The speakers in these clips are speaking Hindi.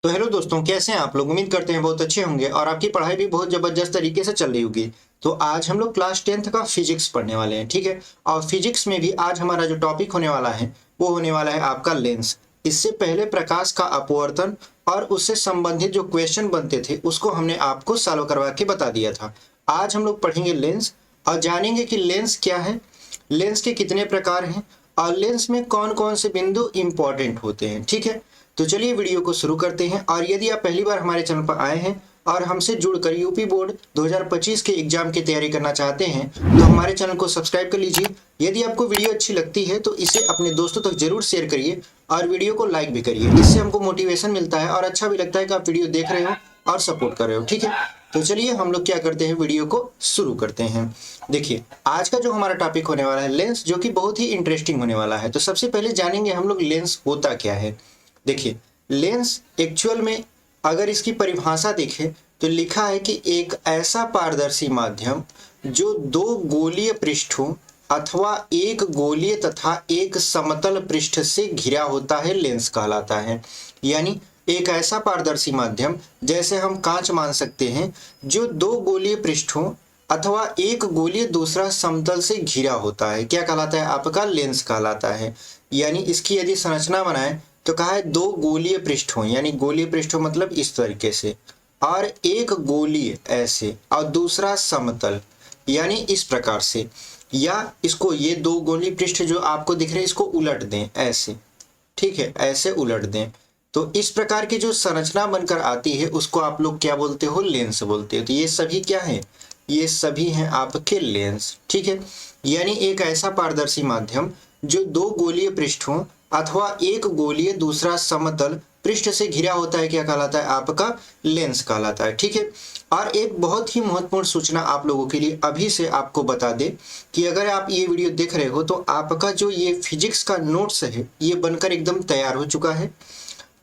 तो हेलो दोस्तों, कैसे हैं आप लोग। उम्मीद करते हैं बहुत अच्छे होंगे और आपकी पढ़ाई भी बहुत ज़बरदस्त तरीके से चल रही होगी। तो आज हम लोग क्लास 10th का फिजिक्स पढ़ने वाले हैं, ठीक है। और फिजिक्स में भी आज हमारा जो टॉपिक होने वाला है वो होने वाला है आपका लेंस। इससे पहले प्रकाश का अपवर्तन और उससे संबंधित जो क्वेश्चन बनते थे उसको हमने आपको सॉल्व करवा के बता दिया था। आज हम लोग पढ़ेंगे लेंस और जानेंगे कि लेंस क्या है, लेंस के कितने प्रकार हैं और लेंस में कौन कौन से बिंदु इंपॉर्टेंट होते हैं, ठीक है। तो चलिए वीडियो को शुरू करते हैं। और यदि आप पहली बार हमारे चैनल पर आए हैं और हमसे जुड़कर यूपी बोर्ड 2025 के एग्जाम की तैयारी करना चाहते हैं तो हमारे चैनल को सब्सक्राइब कर लीजिए। यदि आपको वीडियो अच्छी लगती है तो इसे अपने दोस्तों तक जरूर शेयर करिए और वीडियो को लाइक भी करिए। इससे हमको मोटिवेशन मिलता है और अच्छा भी लगता है कि आप वीडियो देख रहे हो और सपोर्ट कर रहे हो, ठीक है। तो चलिए हम लोग क्या करते हैं, वीडियो को शुरू करते हैं। देखिए आज का जो हमारा टॉपिक होने वाला है लेंस, जो कि बहुत ही इंटरेस्टिंग होने वाला है। तो सबसे पहले जानेंगे हम लोग लेंस होता क्या है। देखिए लेंस एक्चुअल में अगर इसकी परिभाषा देखें तो लिखा है कि एक ऐसा पारदर्शी माध्यम जो दो गोलीय पृष्ठों अथवा एक गोलीय तथा एक समतल पृष्ठ से घिरा होता है, लेंस कहलाता है। यानी एक ऐसा पारदर्शी माध्यम जैसे हम कांच मान सकते हैं जो दो गोलीय पृष्ठों अथवा एक गोलीय दूसरा समतल से घिरा होता है, क्या कहलाता है, आपका लेंस कहलाता है। यानी इसकी यदि संरचना बनाए तो कहा है दो गोलीय पृष्ठों, यानी गोलीय पृष्ठों मतलब इस तरीके से, और एक गोलीय ऐसे और दूसरा समतल यानी इस प्रकार से। या इसको ये दो गोलीय पृष्ठ जो आपको दिख रहे हैं इसको उलट दें ऐसे, ठीक है, ऐसे उलट दें तो इस प्रकार की जो संरचना बनकर आती है उसको आप लोग क्या बोलते हो, लेंस बोलते हो। तो ये सभी क्या है, ये सभी हैं आपके लेंस, ठीक है। यानी एक ऐसा पारदर्शी माध्यम जो दो गोलीय पृष्ठों अथवा एक गोलीय दूसरा समतल पृष्ठ से घिरा होता है, क्या कहलाता है, आपका लेंस कहलाता है, ठीक है। और एक बहुत ही महत्वपूर्ण सूचना आप लोगों के लिए अभी से आपको बता दे कि अगर आप ये वीडियो देख रहे हो तो आपका जो ये फिजिक्स का नोट्स है ये बनकर एकदम तैयार हो चुका है।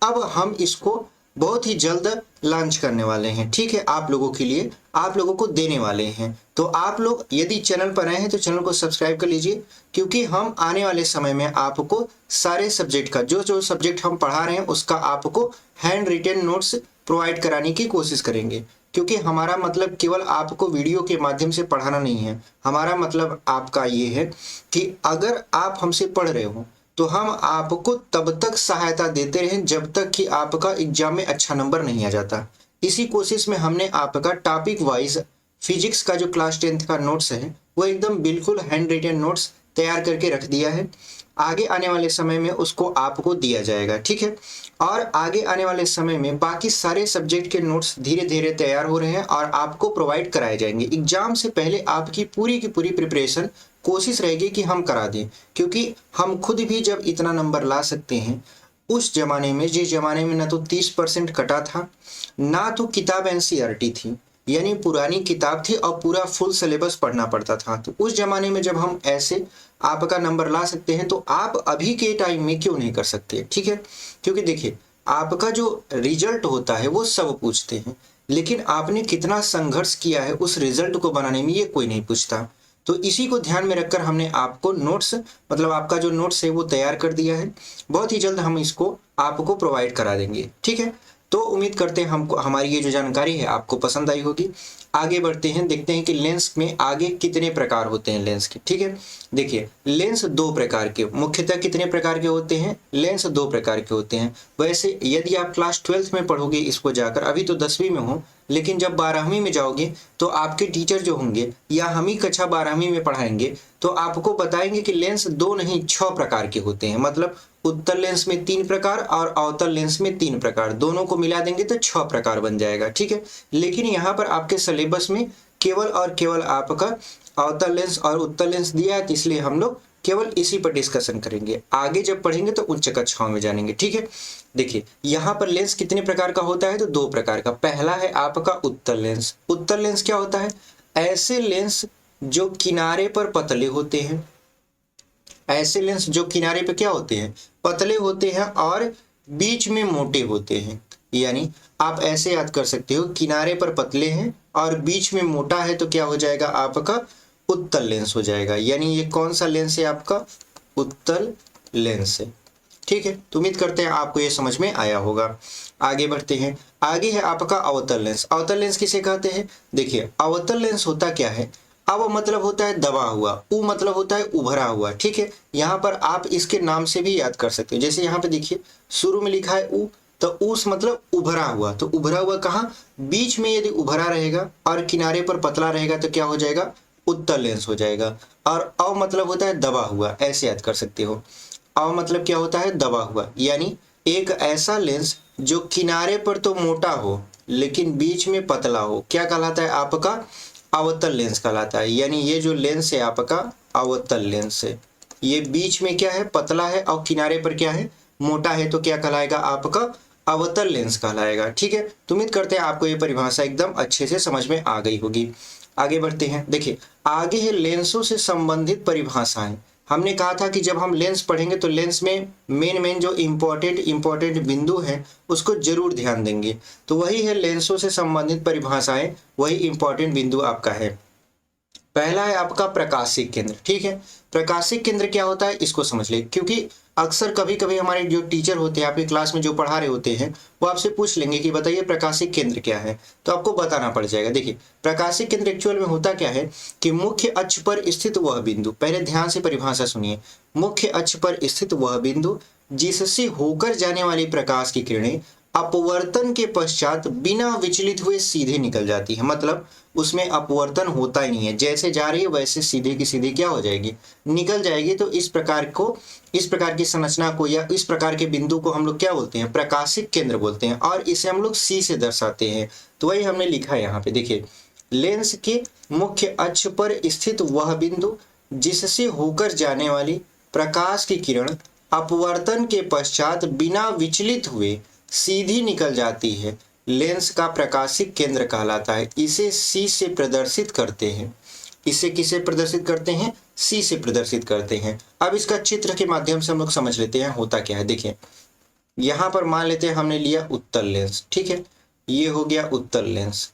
अब हम इसको बहुत ही जल्द लॉन्च करने वाले हैं, ठीक है, आप लोगों के लिए, आप लोगों को देने वाले हैं। तो आप लोग यदि चैनल पर आए हैं तो चैनल को सब्सक्राइब कर लीजिए, क्योंकि हम आने वाले समय में आपको सारे सब्जेक्ट का जो जो सब्जेक्ट हम पढ़ा रहे हैं उसका आपको हैंड रिटेन नोट्स प्रोवाइड कराने की कोशिश करेंगे। क्योंकि हमारा मतलब केवल आपको वीडियो के माध्यम से पढ़ाना नहीं है, हमारा मतलब आपका ये है कि अगर आप हमसे पढ़ रहे हो तो हम आपको तब तक सहायता देते रहें जब तक कि आपका एग्जाम में अच्छा नंबर नहीं आ जाता। इसी कोशिश में हमने आपका टॉपिक वाइज फिजिक्स का जो क्लास 10th का नोट्स है वो एकदम बिल्कुल हैंड रिटेन नोट्स तैयार करके रख दिया है। आगे आने वाले समय में उसको आपको दिया जाएगा, ठीक है। और आगे आने वाले समय में बाकी सारे सब्जेक्ट के नोट्स धीरे धीरे तैयार हो रहे हैं और आपको प्रोवाइड कराए जाएंगे। एग्जाम से पहले आपकी पूरी की पूरी प्रिपरेशन कोशिश रहेगी कि हम करा दें, क्योंकि हम खुद भी जब इतना नंबर ला सकते हैं उस जमाने में, जिस जमाने में ना तो 30% कटा था ना तो किताब एनसीईआरटी थी, यानी पुरानी किताब थी और पूरा फुल सिलेबस पढ़ना पड़ता था। तो उस जमाने में जब हम ऐसे आपका नंबर ला सकते हैं तो आप अभी के टाइम में क्यों नहीं कर सकते, ठीक है। क्योंकि देखिए आपका जो रिजल्ट होता है वो सब पूछते हैं, लेकिन आपने कितना संघर्ष किया है उस रिजल्ट को बनाने में ये कोई नहीं पूछता। तो इसी को ध्यान में रखकर हमने आपको नोट्स, मतलब आपका जो नोट्स है वो तैयार कर दिया है। बहुत ही जल्द हम इसको आपको प्रोवाइड करा देंगे, ठीक है। तो उम्मीद करते हैं हमको हमारी ये जो जानकारी है आपको पसंद आई होगी। आगे बढ़ते हैं, देखते हैं कि लेंस में आगे कितने प्रकार होते हैं लेंस के, ठीक है। देखिए लेंस दो प्रकार के, मुख्यतः कितने प्रकार के होते हैं, लेंस दो प्रकार के होते हैं। वैसे यदि आप क्लास 12th में पढ़ोगे इसको जाकर, अभी तो 10वीं में हो, लेकिन जब 12वीं में जाओगे तो आपके टीचर जो होंगे या हम ही कक्षा 12वीं में पढ़ाएंगे तो आपको बताएंगे कि लेंस दो नहीं 6 प्रकार के होते हैं। मतलब उत्तल लेंस में 3 प्रकार और अवतल लेंस में 3 प्रकार, दोनों को मिला देंगे तो 6 प्रकार बन जाएगा, ठीक है। लेकिन यहाँ पर आपके सिलेबस में केवल और केवल आपका अवतल लेंस और उत्तल लेंस दिया है, तो इसलिए हम लोग केवल इसी पर डिस्कशन करेंगे। आगे जब पढ़ेंगे तो उच्च कक्षाओं में जानेंगे, ठीक है। देखिए यहाँ पर लेंस कितने प्रकार का होता है, तो 2 प्रकार का। पहला है आपका उत्तल लेंस। उत्तल लेंस क्या होता है, ऐसे लेंस जो किनारे पर पतले होते हैं, ऐसे लेंस जो किनारे पे क्या होते हैं, पतले होते हैं और बीच में मोटे होते हैं। यानी आप ऐसे याद कर सकते हो, किनारे पर पतले हैं और बीच में मोटा है तो क्या हो जाएगा, आपका उत्तल लेंस हो जाएगा। यानी ये कौन सा लेंस है, आपका उत्तल लेंस है। ठीक है, तो उम्मीद करते हैं आपको ये समझ में आया होगा। आगे बढ़ते हैं। आगे है आपका अवतल लेंस। अवतल लेंस किसे कहते हैं? देखिए, अवतल लेंस होता क्या है? अव मतलब होता है दबा हुआ, उ मतलब होता है उभरा हुआ। ठीक है, यहाँ पर आप इसके नाम से भी याद कर सकते हो। जैसे यहाँ पे देखिए शुरू में लिखा है उ, तो उस मतलब उभरा हुआ। तो उभरा हुआ कहाँ? बीच में यदि उभरा रहेगा और किनारे पर पतला रहेगा तो क्या हो जाएगा? उत्तल लेंस हो जाएगा। और अव मतलब होता है दबा हुआ, ऐसे याद कर सकते हो। अव मतलब क्या होता है? दबा हुआ। यानी एक ऐसा लेंस जो किनारे पर तो मोटा हो लेकिन बीच में पतला हो, क्या कहलाता है? आपका अवतल लेंस कहलाता है। यानी ये जो लेंस है आपका अवतल लेंस है, ये बीच में क्या है? पतला है और किनारे पर क्या है? मोटा है। तो क्या कहलाएगा? आपका अवतल लेंस कहलाएगा। ठीक है, तो उम्मीद करते हैं आपको ये परिभाषा एकदम अच्छे से समझ में आ गई होगी। आगे बढ़ते हैं। देखिए, आगे है लेंसों से संबंधित परिभाषाएं। हमने कहा था कि जब हम लेंस पढ़ेंगे तो लेंस में मेन जो इम्पोर्टेंट बिंदु हैं उसको जरूर ध्यान देंगे। तो वही है लेंसों से संबंधित परिभाषाएं, वही इंपॉर्टेंट बिंदु आपका है। पहला है आपका प्रकाशिक केंद्र। ठीक है, प्रकाशिक केंद्र क्या होता है इसको समझ ले, क्योंकि अक्सर कभी कभी हमारे जो टीचर होते हैं आपकी क्लास में जो पढ़ा रहे होते हैं वो आपसे पूछ लेंगे कि बताइए प्रकाशिक केंद्र क्या है, तो आपको बताना पड़ जाएगा। देखिए, प्रकाशिक केंद्र एक्चुअल में होता क्या है कि मुख्य अक्ष पर स्थित वह बिंदु, पहले ध्यान से परिभाषा सुनिए, मुख्य अक्ष पर स्थित वह बिंदु जिससे होकर जाने वाली प्रकाश की किरणें अपवर्तन के पश्चात बिना विचलित हुए सीधे निकल जाती है। मतलब उसमें अपवर्तन होता ही नहीं है, जैसे जा रही है वैसे सीधे की सीधे क्या हो जाएगी? निकल जाएगी। तो इस प्रकार की संरचना को या इस प्रकार के बिंदु को हम लोग क्या बोलते हैं? प्रकाशिक केंद्र बोलते हैं। और इसे हम लोग सी से दर्शाते हैं। तो वही हमने लिखा है यहाँ पे। देखिए, लेंस के मुख्य अक्ष पर स्थित वह बिंदु जिससे होकर जाने वाली प्रकाश की किरण अपवर्तन के पश्चात बिना विचलित हुए सीधी निकल जाती है, लेंस का प्रकाशिक केंद्र कहलाता है। इसे सी से प्रदर्शित करते हैं। इसे किसे प्रदर्शित करते हैं? सी से प्रदर्शित करते हैं। अब इसका चित्र के माध्यम से हम लोग समझ लेते हैं होता क्या है। देखिए, यहां पर मान लेते हैं हमने लिया उत्तल लेंस। ठीक है, ये हो गया उत्तल लेंस,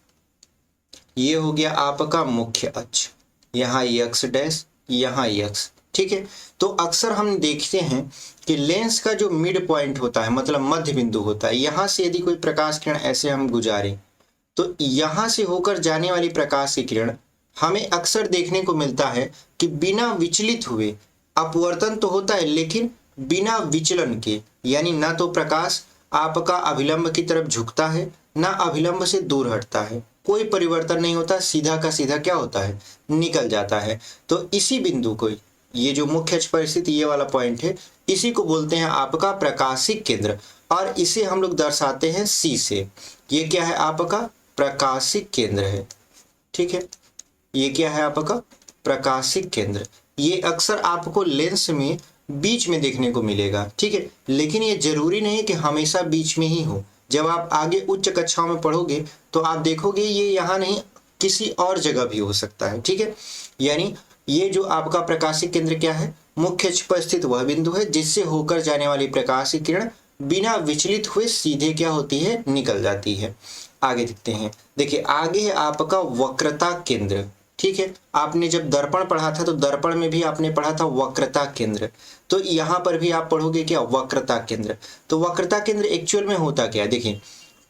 ये हो गया आपका मुख्य अक्ष, यहाँ यक्स डैश, यहाँ यक्स। ठीक है, तो अक्सर हम देखते हैं कि लेंस का जो मिड पॉइंट होता है मतलब मध्य बिंदु होता है, यहाँ से यदि कोई प्रकाश किरण ऐसे हम गुजारें तो यहाँ से होकर जाने वाली प्रकाश की किरण हमें अक्सर देखने को मिलता है कि बिना विचलित हुए, अपवर्तन तो होता है लेकिन बिना विचलन के, यानी ना तो प्रकाश आपका अभिलंब की तरफ झुकता है ना अभिलंब से दूर हटता है, कोई परिवर्तन नहीं होता, सीधा का सीधा क्या होता है? निकल जाता है। तो इसी बिंदु को, ये जो मुख्य अक्ष पर स्थित ये वाला पॉइंट है, इसी को बोलते हैं आपका प्रकाशिक केंद्र। और इसे हम लोग दर्शाते हैं सी से। ये क्या है? आपका प्रकाशिक केंद्र है। ठीक है, ये क्या है? आपका प्रकाशिक केंद्र। ये अक्सर आपको लेंस में बीच में देखने को मिलेगा। ठीक है, लेकिन ये जरूरी नहीं कि हमेशा बीच में ही हो। जब आप आगे उच्च कक्षाओं में पढ़ोगे तो आप देखोगे ये यहाँ नहीं, किसी और जगह भी हो सकता है। ठीक है, यानी ये जो आपका प्रकाशिक केंद्र क्या है? मुख्य अक्ष पर स्थित वह बिंदु है जिससे होकर जाने वाली प्रकाश की किरण बिना विचलित हुए सीधे क्या होती है? निकल जाती है। आगे देखते हैं। देखिए, आगे है आपका वक्रता केंद्र। ठीक है, आपने जब दर्पण पढ़ा था तो दर्पण में भी आपने पढ़ा था वक्रता केंद्र, तो यहाँ पर भी आप पढ़ोगे क्या? वक्रता केंद्र। तो वक्रता केंद्र एक्चुअल में होता क्या है? देखिए,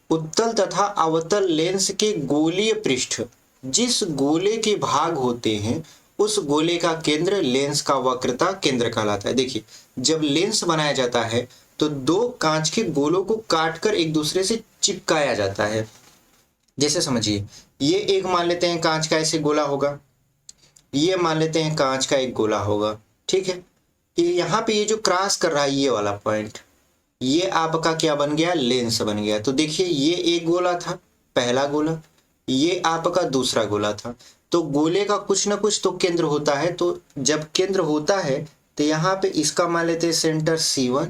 उत्तल तथा अवतल लेंस के गोलीय पृष्ठ जिस गोले के भाग होते हैं उस गोले का केंद्र लेंस का वक्रता केंद्र कहलाता है। देखिए, जब लेंस बनाया जाता है तो दो कांच के गोलों को काटकर एक दूसरे से चिपकाया जाता है। जैसे समझिए, ये एक मान लेते हैं कांच का ऐसे गोला होगा, ये मान लेते हैं कांच का एक गोला होगा। ठीक है, यहाँ पे ये जो क्रॉस कर रहा है ये वाला पॉइंट, ये आपका क्या बन गया? लेंस बन गया। तो देखिए, ये एक गोला था, पहला गोला, ये आपका दूसरा गोला था। तो गोले का कुछ ना कुछ तो केंद्र होता है। तो जब केंद्र होता है तो यहाँ पे इसका मान लेते हैं सेंटर C1,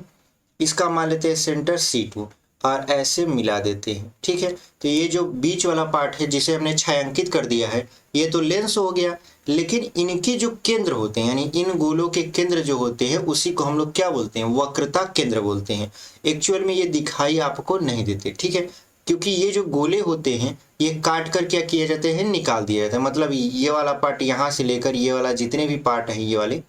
इसका मान लेते हैं सेंटर C2 और ऐसे मिला देते हैं। ठीक है, तो ये जो बीच वाला पार्ट है जिसे हमने छायांकित कर दिया है ये तो लेंस हो गया, लेकिन इनके जो केंद्र होते हैं यानी इन गोलों के केंद्र जो होते हैं उसी को हम लोग क्या बोलते हैं? वक्रता केंद्र बोलते हैं। एक्चुअल में ये दिखाई आपको नहीं देते। ठीक है, क्योंकि ये जो गोले होते हैं ये काट कर क्या किए जाते हैं? निकाल दिया जाता है। मतलब ये वाला पार्ट यहाँ से लेकर ये वाला जितने भी पार्ट हैं ये वाले,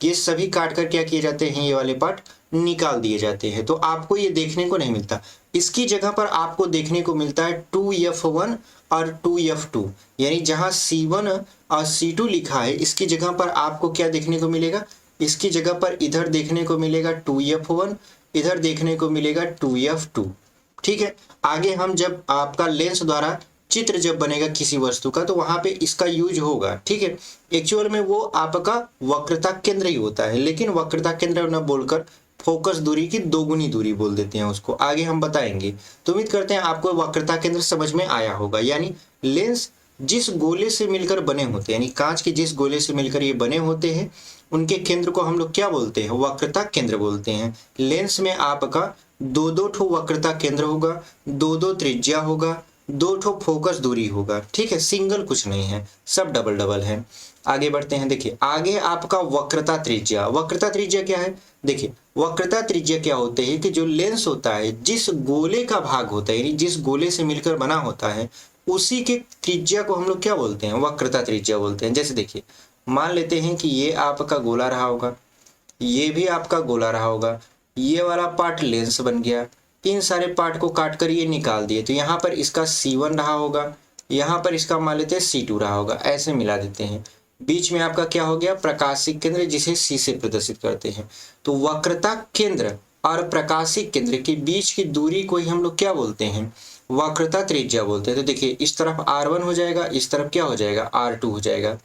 ये सभी काट कर क्या किए जाते हैं? ये वाले पार्ट निकाल दिए जाते हैं। तो आपको ये देखने को नहीं मिलता, इसकी जगह पर आपको देखने को मिलता है 2f1 और 2f2, यानी जहां C1 और C2 लिखा है इसकी जगह पर आपको क्या देखने को मिलेगा, इसकी जगह पर इधर देखने को मिलेगा 2f1, इधर देखने को मिलेगा 2f2। ठीक है, आगे हम जब आपका लेंस द्वारा चित्र जब बनेगा किसी वस्तु का तो वहां पे इसका यूज होगा। ठीक है, एक्चुअल में वो आपका वक्रता केंद्र ही होता है, लेकिन वक्रता केंद्र न बोलकर फोकस दूरी की दोगुनी दूरी बोल देते हैं उसको, आगे हम बताएंगे। तो उम्मीद करते हैं आपको वक्रता केंद्र समझ में आया होगा। यानी लेंस जिस गोले से मिलकर बने होते हैं, यानी कांच के जिस गोले से मिलकर ये बने होते हैं, उनके केंद्र को हम लोग क्या बोलते हैं, वक्रता केंद्र बोलते हैं। लेंस में आपका दो दो ठो वक्रता केंद्र होगा, दो दो त्रिज्या होगा, दो ठो फोकस दूरी होगा। ठीक है, सिंगल कुछ नहीं है, सब डबल डबल है। आगे बढ़ते हैं, देखिए आगे आपका वक्रता त्रिज्या। वक्रता त्रिज्या क्या है, देखिए वक्रता त्रिज्या क्या होते हैं कि जो लेंस होता है जिस गोले का भाग होता है, यानी जिस गोले से मिलकर बना होता है, उसी के त्रिज्या को हम लोग क्या बोलते हैं, वक्रता त्रिज्या बोलते हैं। जैसे देखिए मान लेते हैं कि ये आपका गोला रहा होगा, ये भी आपका गोला रहा होगा, ये वाला पार्ट लेंस बन गया, इन सारे पार्ट को काट कर ये निकाल दिए, तो यहाँ पर इसका C1 रहा होगा, यहाँ पर इसका मान लेते हैं C2 रहा होगा, ऐसे मिला देते हैं। बीच में आपका क्या हो गया, प्रकाशिक केंद्र, जिसे C से प्रदर्शित करते हैं। तो वक्रता केंद्र और प्रकाशिक केंद्र के बीच की दूरी को ही हम लोग क्या बोलते हैं, वक्रता त्रिज्या बोलते हैं। तो देखिए इस तरफ R1 हो जाएगा, इस तरफ क्या हो जाएगा, R2 हो जाएगा,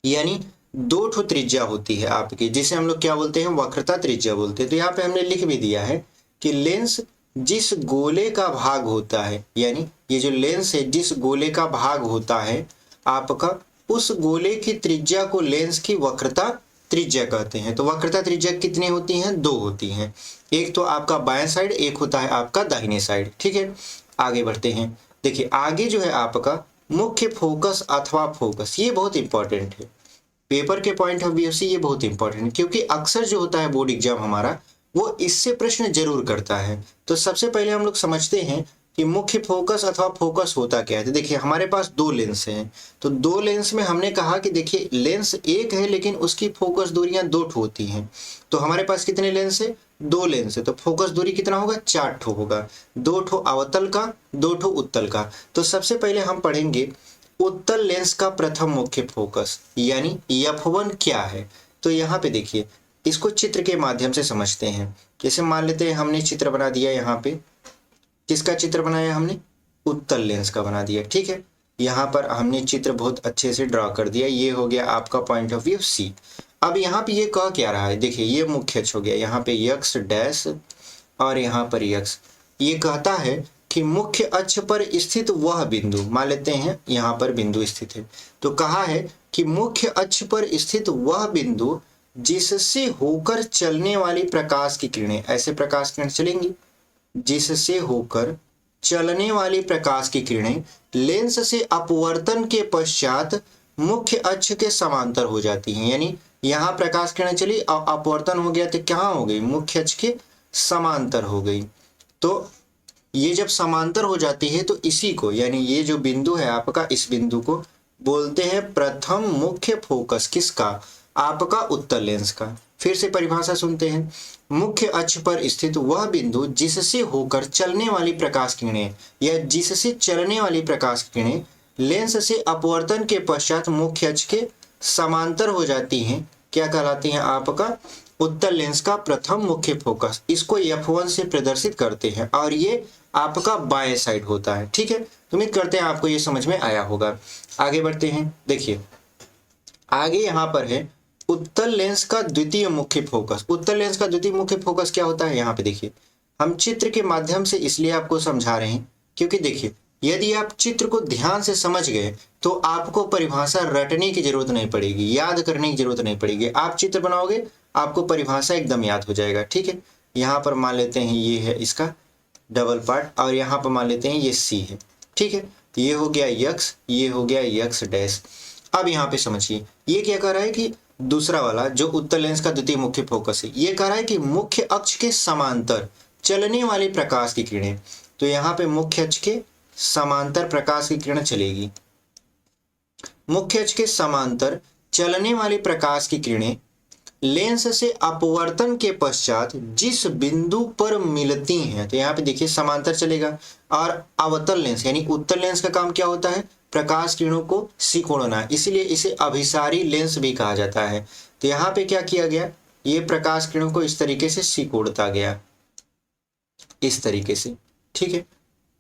यानी दो ठो त्रिज्या होती है आपकी, जिसे हम लोग क्या बोलते हैं, वक्रता त्रिज्या बोलते हैं। तो यहाँ पे हमने लिख भी दिया है कि लेंस जिस गोले का भाग होता है, यानी ये जो लेंस है जिस गोले का भाग होता है आपका, उस गोले की त्रिज्या को लेंस की वक्रता त्रिज्या कहते हैं। तो वक्रता त्रिज्या कितनी होती हैं, दो होती हैं, एक तो आपका बाएं साइड, एक होता है आपका दाहिने साइड। ठीक है, आगे बढ़ते हैं, देखिए आगे जो है आपका मुख्य फोकस अथवा फोकस, ये बहुत इंपॉर्टेंट है पेपर के पॉइंट ऑफ व्यू से, ये बहुत इंपॉर्टेंट है क्योंकि अक्सर जो होता है बोर्ड एग्जाम हमारा वो इससे प्रश्न जरूर करता है। तो सबसे पहले हम लोग समझते हैं कि मुख्य फोकस अथवा फोकस होता क्या है। तो देखिए हमारे पास दो लेंस हैं, तो दो लेंस में हमने कहा कि देखिए लेंस एक है लेकिन उसकी फोकस दूरियां दो ठो होती हैं। तो हमारे पास कितने लेंस है, दो लेंस है, तो फोकस दूरी कितना होगा, 4 ठो होगा, 2 ठो अवतल का, 2 ठो उत्तल का। तो सबसे पहले हम पढ़ेंगे उत्तल लेंस का प्रथम मुख्य फोकस, यानी f1 क्या है। तो यहाँ पे देखिए इसको चित्र के माध्यम से समझते हैं। जैसे मान लेते हैं हमने चित्र बना दिया, यहाँ पे किसका चित्र बनाया हमने, उत्तल लेंस का बना दिया। ठीक है, यहाँ पर हमने चित्र बहुत अच्छे से ड्रॉ कर दिया, ये हो गया आपका पॉइंट ऑफ व्यू C। अब यहाँ पे ये कह क्या रहा है, देखिए ये मुख्य अक्ष हो गया, यहाँ पे x डैश और यहाँ पर x, ये कहता है कि मुख्य अक्ष पर स्थित वह बिंदु, मान लेते हैं यहाँ पर बिंदु स्थित है, तो कहा है कि मुख्य अक्ष पर स्थित वह बिंदु जिससे होकर चलने वाली प्रकाश की किरणें, ऐसे प्रकाश किरण चलेंगी, जिससे होकर चलने वाली प्रकाश की किरणें लेंस से अपवर्तन के पश्चात मुख्य अक्ष के समांतर हो जाती हैं। यानी यहाँ प्रकाश किरणें चली और अपवर्तन हो गया तो कहाँ हो गई, मुख्य अक्ष के समांतर हो गई। तो ये जब समांतर हो जाती है तो इसी को, यानी ये जो बिंदु है आपका, इस बिंदु को बोलते हैं प्रथम मुख्य फोकस, किसका, आपका उत्तल लेंस का। फिर से परिभाषा सुनते हैं, मुख्य अक्ष पर स्थित वह बिंदु जिससे होकर चलने वाली प्रकाश किरणें या जिससे चलने वाली प्रकाश किरणें लेंस से अपवर्तन के पश्चात मुख्य अक्ष के समांतर हो जाती हैं, क्या कहलाती हैं, आपका उत्तल लेंस का प्रथम मुख्य फोकस। इसको f1 से प्रदर्शित करते हैं और ये आपका बाएं साइड होता है। ठीक है, तो उम्मीद करते हैं आपको ये समझ में आया होगा। आगे बढ़ते हैं, देखिए आगे यहाँ पर है उत्तल लेंस का द्वितीय मुख्य फोकस। उत्तल लेंस का द्वितीय मुख्य फोकस क्या होता है, यहाँ पे देखिए हम चित्र के माध्यम से इसलिए आपको समझा रहे हैं क्योंकि देखिए यदि आप चित्र को ध्यान से समझ गए तो आपको परिभाषा रटने की जरूरत नहीं पड़ेगी, याद करने की जरूरत नहीं पड़ेगी। आप चित्र बनाओगे आपको परिभाषा एकदम याद हो जाएगा। ठीक है, यहाँ पर मान लेते हैं ये है इसका डबल पार्ट और यहाँ पर मान लेते हैं ये C है। ठीक है, ये हो गया x, ये हो गया x डैश। अब यहाँ पे समझिए ये क्या कह रहा है कि दूसरा वाला जो उत्तल लेंस का द्वितीय मुख्य फोकस है, ये कह रहा है कि मुख्य अक्ष के समांतर चलने वाली प्रकाश की किरणें, तो यहाँ पे मुख्य अक्ष के समांतर प्रकाश की किरण चलेगी। मुख्य अक्ष के समांतर चलने वाली प्रकाश की किरणें लेंस से अपवर्तन के पश्चात जिस बिंदु पर मिलती हैं, तो यहाँ पे देखिए समांतर चलेगा। और अवतल लेंस यानी उत्तल लेंस का काम क्या होता है, प्रकाश किरणों को सिकोड़ना, इसीलिए इसे अभिसारी लेंस भी कहा जाता है। तो यहाँ पे क्या किया गया, ये प्रकाश किरणों को इस तरीके से सिकोड़ता गया, इस तरीके से, ठीक है,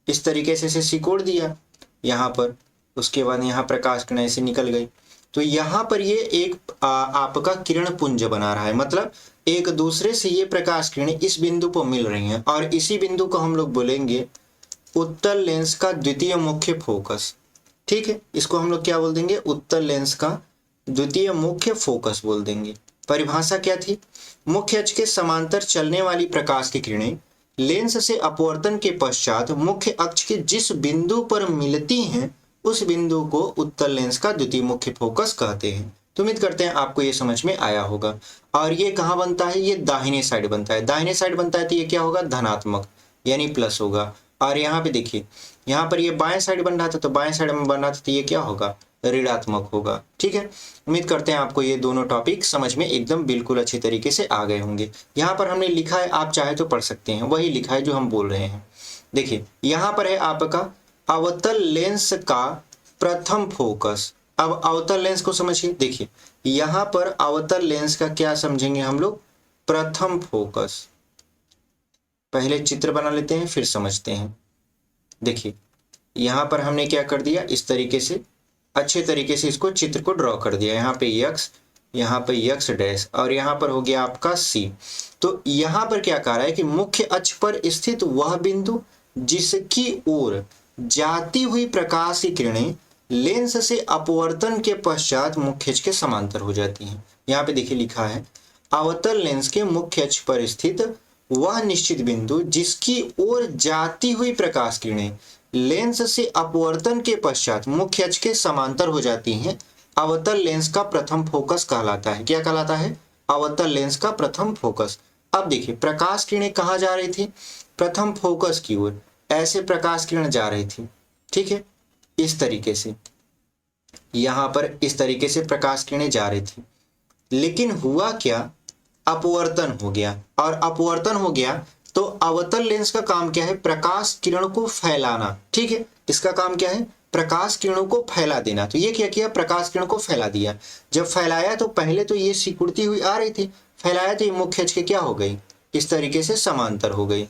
इस तरीके से इसे सिकोड़ दिया यहाँ पर। उसके बाद यहाँ प्रकाश किरण ऐसे निकल गई। तो यहाँ पर ये एक आपका किरण पुंज बना रहा है, मतलब एक दूसरे से ये प्रकाश किरणें इस बिंदु पर मिल रही हैं, और इसी बिंदु को हम लोग बोलेंगे उत्तल लेंस का द्वितीय मुख्य फोकस। ठीक है, इसको हम लोग क्या बोल देंगे, उत्तल लेंस का द्वितीय मुख्य फोकस बोल देंगे। परिभाषा क्या थी, मुख्य अक्ष के समांतर चलने वाली प्रकाश की किरणें लेंस से अपवर्तन के पश्चात मुख्य अक्ष के जिस बिंदु पर मिलती हैं उस बिंदु को उत्तल लेंस का द्वितीय मुख्य फोकस कहते हैं। तो उम्मीद करते हैं आपको ये समझ में आया होगा। और ये कहाँ बनता है, ये दाहिने साइड बनता है। दाहिने साइड बनता है तो ये क्या होगा, धनात्मक यानी प्लस होगा। और यहाँ पे देखिए, यहाँ पर ये बाएं साइड बन रहा था, तो बाएं साइड में बन रहा था तो ये क्या होगा, ऋणात्मक होगा। ठीक है, उम्मीद करते हैं आपको ये दोनों टॉपिक समझ में एकदम बिल्कुल अच्छे तरीके से आ गए होंगे। यहाँ पर हमने लिखा है, आप चाहे तो पढ़ सकते हैं, वही लिखा है जो हम बोल रहे हैं। देखिए यहाँ पर है आपका अवतल लेंस का प्रथम फोकस। अब अवतल लेंस को समझिए। देखिए यहाँ पर अवतल लेंस का क्या समझेंगे हम लोग, प्रथम फोकस। पहले चित्र बना लेते हैं फिर समझते हैं। देखिए यहाँ पर हमने क्या कर दिया, इस तरीके से अच्छे तरीके से इसको चित्र को ड्रॉ कर दिया। यहाँ पे यक्स, यहाँ पे यक्स डैश, और यहाँ पर हो गया आपका सी। तो यहाँ पर क्या कह रहा है कि मुख्य अक्ष पर स्थित वह बिंदु जिसकी ओर जाती हुई प्रकाश की किरणें लेंस से अपवर्तन के पश्चात मुख्य अक्ष के समांतर हो जाती हैं। यहाँ पे देखिए लिखा है, अवतल लेंस के मुख्य अक्ष पर स्थित वह निश्चित बिंदु जिसकी ओर जाती हुई प्रकाश किरणें लेंस से अपवर्तन के पश्चात मुख्य अक्ष के समांतर हो जाती हैं, अवतल लेंस का प्रथम फोकस कहलाता है। क्या कहलाता है, अवतल लेंस का प्रथम फोकस। अब देखिए प्रकाश किरणें कहाँ जा रही थी, प्रथम फोकस की ओर ऐसे प्रकाश किरण जा रही थी। ठीक है, इस तरीके से यहाँ पर इस तरीके से प्रकाश किरणें जा रही थी, लेकिन हुआ क्या, अपवर्तन हो गया। और अपवर्तन हो गया तो अवतल लेंस का काम क्या है, प्रकाश किरण को फैलाना। ठीक है, इसका काम क्या है, प्रकाश किरणों को फैला देना। तो ये क्या किया, प्रकाश किरण को फैला दिया। जब फैलाया तो पहले तो ये सिकुड़ती हुई आ रही थी, फैलाया तो ये मुख्य अक्ष के क्या हो गई, इस तरीके से समांतर हो गई।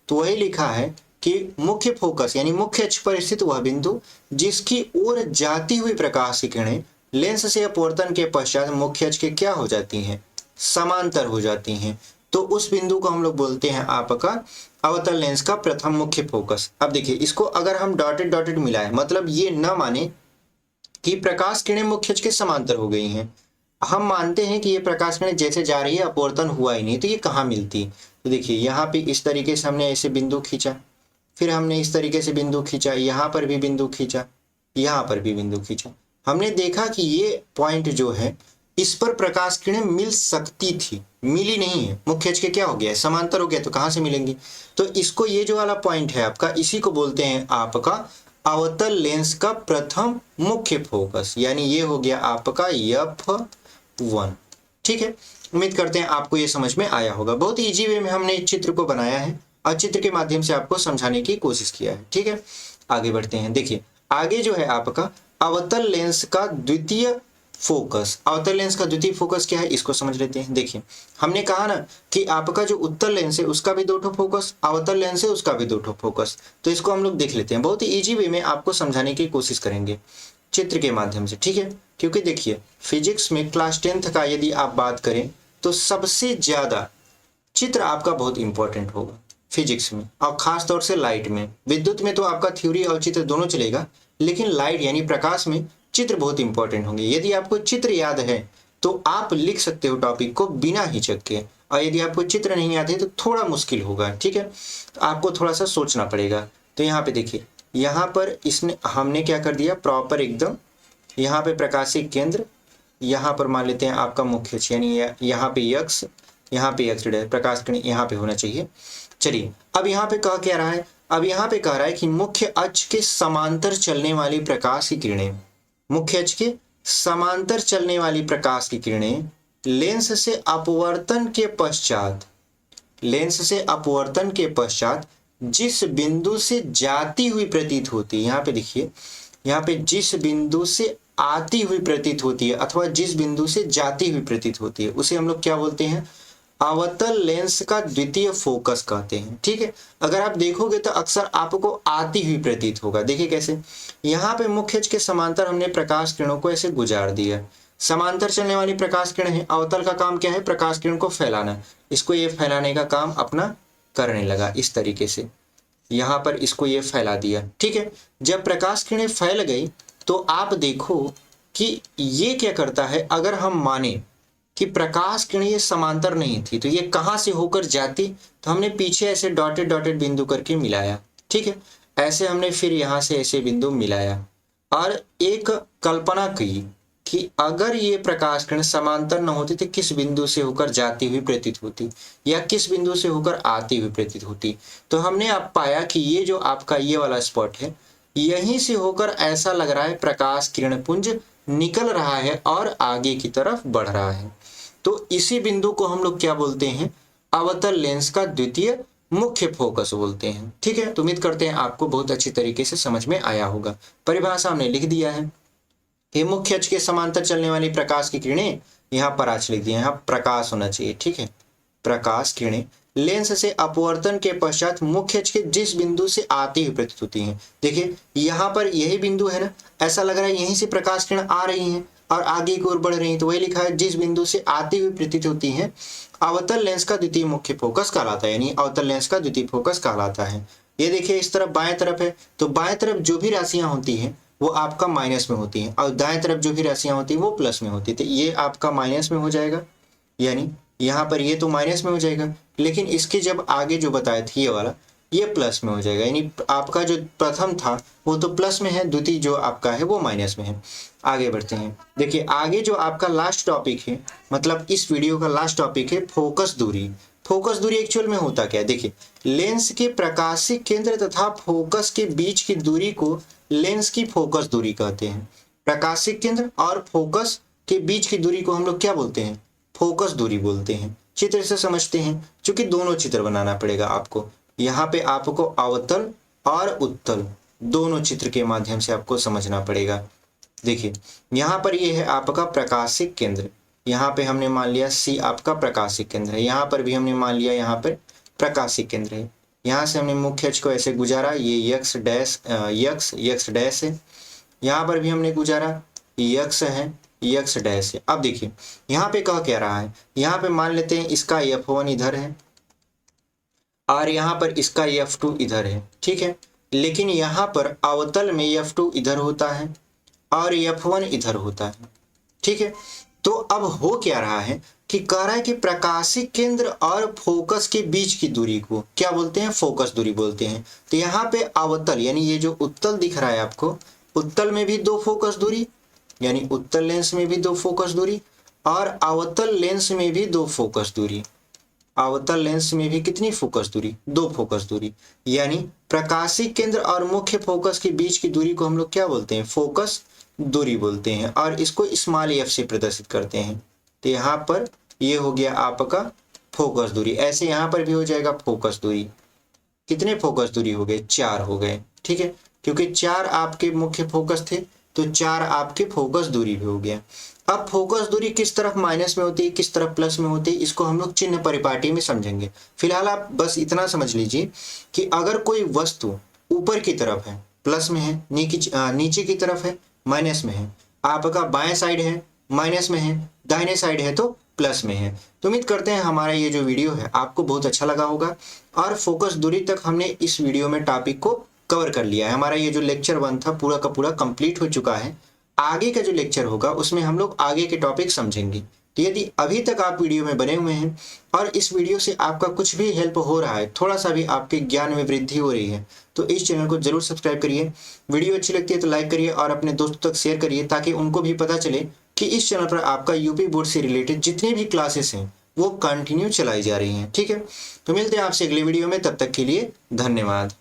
तो वही लिखा है कि मुख्य फोकस यानी मुख्य अक्ष पर स्थित वह बिंदु जिसकी ओर जाती हुई प्रकाश की किरणें लेंस से अपवर्तन के पश्चात मुख्य अक्ष के क्या हो जाती हैं, समांतर हो जाती हैं। तो उस बिंदु को हम लोग बोलते हैं आपका अवतल लेंस का प्रथम मुख्य फोकस। अब देखिए इसको अगर हम डॉटेड डॉटेड मिलाएं, मतलब ये न माने कि प्रकाश किरणें मुख्य अक्ष के समांतर हो गई हैं, हम मानते हैं कि ये प्रकाश किरणें जैसे जा रही है अपवर्तन हुआ ही नहीं, तो ये कहाँ मिलती। तो देखिए यहाँ पे इस तरीके से हमने ऐसे बिंदु खींचा, फिर हमने इस तरीके से बिंदु खींचा, यहाँ पर भी बिंदु खींचा, यहाँ पर भी बिंदु खींचा। हमने देखा कि ये पॉइंट जो है इस पर प्रकाश किरणें मिल सकती थी, मिली नहीं है, मुख्य अक्ष के क्या हो गया, समांतर हो गया, तो कहाँ से मिलेंगी। तो इसको, ये जो वाला पॉइंट है आपका, इसी को बोलते हैं आपका अवतल लेंस का प्रथम मुख्य फोकस, यानी ये हो गया आपका F1। ठीक है, उम्मीद करते हैं आपको ये समझ में आया होगा। बहुत ही इजी वे में हमने इस चित्र को बनाया है और चित्र के माध्यम से आपको समझाने की कोशिश किया है। ठीक है, आगे बढ़ते हैं। देखिए आगे जो है आपका अवतल लेंस का द्वितीय फोकस। अवतल लेंस का द्वितीय फोकस क्या है, इसको समझ लेते हैं। देखिए हमने कहा ना कि आपका जो उत्तल लेंस है उसका भी 2 ठो फोकस, अवतल लेंस है उसका भी 2 ठो फोकस। तो इसको हम लोग देख लेते हैं, बहुत ही इजी वे में आपको समझाने की कोशिश करेंगे चित्र के माध्यम से। ठीक है, क्योंकि देखिए फिजिक्स में क्लास 10th का यदि आप बात करें तो सबसे ज्यादा चित्र आपका बहुत इंपॉर्टेंट होगा फिजिक्स में, और खास तौर से लाइट में। विद्युत में तो आपका थ्योरी और चित्र दोनों चलेगा, लेकिन लाइट यानी प्रकाश में चित्र बहुत इंपॉर्टेंट होंगे। यदि आपको चित्र याद है तो आप लिख सकते हो टॉपिक को बिना हिचक के, और यदि आपको चित्र नहीं याद है तो थोड़ा मुश्किल होगा। ठीक है, तो आपको थोड़ा सा सोचना पड़ेगा। तो यहाँ पे देखिए, यहाँ पर इसने हमने क्या कर दिया, प्रॉपर एकदम यहाँ पे प्रकाशिक केंद्र, यहाँ पर मान लेते हैं आपका मुख्य अक्ष, यानी यहाँ पे यक्स, यहाँ पे यक्स डैश, प्रकाश किरण यहाँ पे होना चाहिए। चलिए अब यहाँ पे कह क्या रहा है, अब यहाँ पे कह रहा है कि मुख्य अक्ष के समांतर चलने वाली प्रकाश की किरणें, मुख्य अक्ष के समांतर चलने वाली प्रकाश की किरणें लेंस से अपवर्तन के पश्चात, लेंस से अपवर्तन के पश्चात जिस बिंदु से जाती हुई प्रतीत होती है, यहाँ पे देखिए, यहाँ पे जिस बिंदु से आती हुई प्रतीत होती है अथवा जिस बिंदु से जाती हुई प्रतीत होती है, उसे हम लोग क्या बोलते हैं, अवतल लेंस का द्वितीय फोकस कहते हैं। ठीक है, अगर आप देखोगे तो अक्सर आपको आती हुई प्रतीत होगा। देखिए कैसे, यहाँ पे मुख्य अक्ष के समांतर हमने प्रकाश किरणों को ऐसे गुजार दिया। समांतर चलने वाली प्रकाश किरण है, अवतल का काम क्या है, प्रकाश किरण को फैलाना। इसको ये फैलाने का काम अपना करने लगा इस तरीके से, यहाँ पर इसको ये फैला दिया। ठीक है, जब प्रकाश किरणें फैल गई तो आप देखो कि ये क्या करता है, अगर हम माने कि प्रकाश किरण ये समांतर नहीं थी तो ये कहाँ से होकर जाती, तो हमने पीछे ऐसे डॉटेड डॉटेड बिंदु करके मिलाया। ठीक है, ऐसे हमने फिर यहाँ से ऐसे बिंदु मिलाया और एक कल्पना की कि अगर ये प्रकाश किरण समांतर न होती तो किस बिंदु से होकर जाती हुई प्रतीत होती या किस बिंदु से होकर आती हुई प्रतीत होती। तो हमने अब पाया कि ये जो आपका ये वाला स्पॉट है, यहीं से होकर ऐसा लग रहा है प्रकाश किरण पुंज निकल रहा है और आगे की तरफ बढ़ रहा है। तो इसी बिंदु को हम लोग क्या बोलते हैं, अवतल लेंस का द्वितीय मुख्य फोकस बोलते हैं। ठीक है, तो उम्मीद करते हैं आपको बहुत अच्छी तरीके से समझ में आया होगा। परिभाषा हमने लिख दिया है कि मुख्य अक्ष के समांतर चलने वाली प्रकाश की किरणें, यहाँ पर आज लिख दिए, यहाँ प्रकाश होना चाहिए। ठीक है, प्रकाश किरणें लेंस से अपवर्तन के पश्चात मुख्य अक्ष के जिस बिंदु से आती हुई प्रतीत होती हैं। देखिए यहाँ पर यही बिंदु है ना, ऐसा लग रहा है यहीं से प्रकाश किरण आ रही हैं और आगे की ओर बढ़ रही हैं, तो वही लिखा है जिस बिंदु से आती हुई प्रतीत होती हैं अवतल लेंस का द्वितीय मुख्य फोकस कहलाता है, यानी अवतल लेंस का द्वितीय फोकस कहलाता है। ये देखिए इस तरफ बाएं तरफ है, तो बाएं तरफ जो भी राशियां होती हैं वो आपका माइनस में होती हैं और दाएं तरफ जो भी राशियां होती हैं वो प्लस में होती है। तो ये आपका माइनस में हो जाएगा, यानी यहाँ पर ये तो माइनस में हो जाएगा, लेकिन इसके जब आगे जो बताया था ये वाला, ये प्लस में हो जाएगा। यानी आपका जो प्रथम था वो तो प्लस में है, द्वितीय जो आपका है वो माइनस में है। आगे बढ़ते हैं। देखिए आगे जो आपका लास्ट टॉपिक है, मतलब इस वीडियो का लास्ट टॉपिक है फोकस दूरी। फोकस दूरी एक्चुअल में होता क्या है, देखिए लेंस के प्रकाशिक केंद्र तथा फोकस के बीच की दूरी को लेंस की फोकस दूरी कहते हैं। प्रकाशिक केंद्र और फोकस के बीच की दूरी को हम लोग क्या बोलते हैं, फोकस दूरी बोलते हैं। चित्र से समझते हैं, क्योंकि दोनों चित्र बनाना पड़ेगा आपको। यहाँ पे आपको अवतल और उत्तल दोनों चित्र के माध्यम से आपको समझना पड़ेगा। देखिए यहाँ पर ये है आपका प्रकाशिक केंद्र, यहाँ पे हमने मान लिया सी आपका प्रकाशिक केंद्र है, यहाँ पर भी हमने मान लिया यहाँ पर प्रकाशिक केंद्र है। यहाँ से हमने मुख्य अक्ष को ऐसे गुजारा, ये यक्स डैश है, यहाँ पर भी हमने गुजारा, यक्स है, यक्स डैश है। अब देखिए यहाँ पे कह क्या रहा है, यहाँ पे मान लेते हैं इसका F1 इधर है और यहाँ पर इसका F2 इधर है। ठीक है, लेकिन यहाँ पर अवतल में F2 इधर होता है और F1 इधर होता है। ठीक है, तो अब हो क्या रहा है कि कह रहा है कि प्रकाशिक केंद्र और फोकस के बीच की दूरी को क्या बोलते हैं, फोकस दूरी बोलते हैं। तो यहाँ पे अवतल यानी ये जो उत्तल दिख रहा है आपको, उत्तल में भी दो फोकस दूरी, यानी उत्तल लेंस में भी दो फोकस दूरी और अवतल लेंस में भी दो फोकस दूरी। अवतल लेंस में भी कितनी फोकस दूरी, दो फोकस दूरी। यानी प्रकाशिक केंद्र और मुख्य फोकस के बीच की दूरी को हम लोग क्या बोलते हैं, फोकस दूरी बोलते हैं और इसको स्मॉल f से प्रदर्शित करते हैं। तो यहाँ पर ये हो गया आपका फोकस दूरी। ऐसे यहाँ पर भी हो जाएगा फोकस दूरी। कितने फोकस दूरी हो गए, 4 हो गए। ठीक है, क्योंकि 4 आपके मुख्य फोकस थे तो 4 आपके फोकस दूरी भी हो गया। अब फोकस दूरी किस तरफ माइनस में होती है, किस तरफ प्लस में होती है, इसको हम लोग चिन्ह परिपाटी में समझेंगे। फिलहाल आप बस इतना समझ लीजिए कि अगर कोई वस्तु ऊपर की तरफ है प्लस में है, नीचे की तरफ है माइनस में है, आपका बाएं साइड है माइनस में है, दाहिने साइड है तो प्लस में है। तो उम्मीद करते हैं हमारा ये जो वीडियो है आपको बहुत अच्छा लगा होगा और फोकस दूरी तक हमने इस वीडियो में टॉपिक को कवर कर लिया है। हमारा ये जो लेक्चर 1 था पूरा का पूरा कंप्लीट हो चुका है। आगे का जो लेक्चर होगा उसमें हम लोग आगे के टॉपिक समझेंगे। तो यदि अभी तक आप वीडियो में बने हुए हैं और इस वीडियो से आपका कुछ भी हेल्प हो रहा है, थोड़ा सा भी आपके ज्ञान में वृद्धि हो रही है, तो इस चैनल को जरूर सब्सक्राइब करिए। वीडियो अच्छी लगती है तो लाइक करिए और अपने दोस्तों तक शेयर करिए ताकि उनको भी पता चले कि इस चैनल पर आपका यूपी बोर्ड से रिलेटेड जितनी भी क्लासेस हैं वो कंटिन्यू चलाई जा रही हैं। ठीक है, तो मिलते हैं आपसे अगले वीडियो में, तब तक के लिए धन्यवाद।